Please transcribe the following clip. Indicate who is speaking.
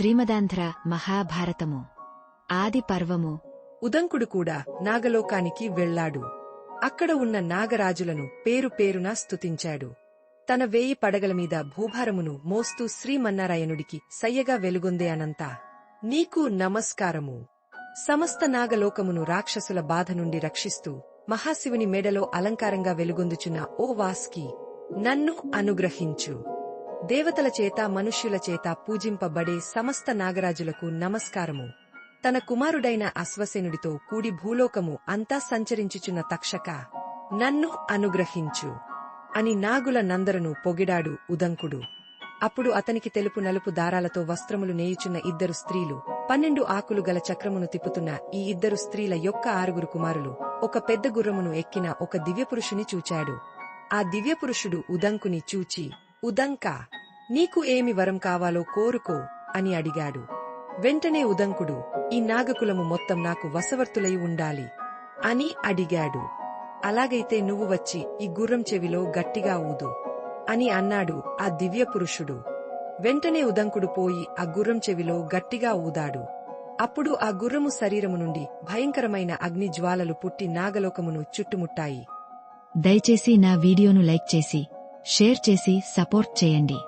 Speaker 1: శ్రీమదాంధ్ర మహాభారతము ఆది పర్వము.
Speaker 2: ఉదంకుడు కూడా నాగలోకానికి వెళ్లాడు. అక్కడ ఉన్న నాగరాజులను పేరు పేరునా స్తుతించాడు. తన 1000 పడగలమీద భూభారమును మోస్తూ శ్రీమన్నారాయణుడికి సయ్యగా వెలుగొందే అనంతా నీకు నమస్కారము. సమస్త నాగలోకమును రాక్షసుల బాధ నుండి రక్షిస్తూ మహాశివుని మెడలో అలంకారంగా వెలుగొందుచున్న ఓ వాస్కి, నన్ను అనుగ్రహించు. దేవతల చేత మనుష్యుల చేత పూజింపబడే సమస్త నాగరాజులకు నమస్కారము. తన కుమారుడైన అశ్వసేనుడితో కూడి భూలోకము అంతా సంచరించుచున్న తక్షక, నన్ను అనుగ్రహించు అని నాగుల నందరను పొగిడాడు ఉదంకుడు. అప్పుడు అతనికి తెలుపు నలుపు దారాలతో వస్త్రములు నేయుచున్న 2 స్త్రీలు, 12 ఆకులు గల చక్రమును తిప్పుతున్న ఈ 2 స్త్రీల యొక్క 6 కుమారులు, ఒక పెద్ద గుర్రమును ఎక్కిన ఒక దివ్యపురుషుని చూచాడు. ఆ దివ్యపురుషుడు ఉదంకుని చూచి, ఉదంకా, నీకు ఏమి వరం కావాలో కోరుకో అని అడిగాడు. వెంటనే ఉదంకుడు, ఈ నాగకులము మొత్తం నాకు వశవర్తులై ఉండాలి అని అడిగాడు. అలాగైతే నువ్వు వచ్చి ఈ గుర్రం చెవిలో గట్టిగా ఊదు అని అన్నాడు ఆ దివ్యపురుషుడు. వెంటనే ఉదంకుడు పోయి ఆ గుర్రం చెవిలో గట్టిగా ఊదాడు. అప్పుడు ఆ గుర్రము శరీరము నుండి భయంకరమైన అగ్ని జ్వాలలు పుట్టి నాగలోకమును చుట్టుముట్టాయి.
Speaker 1: దయచేసి నా వీడియోను లైక్ చేసి, షేర్ చేసి సపోర్ట్ చేయండి.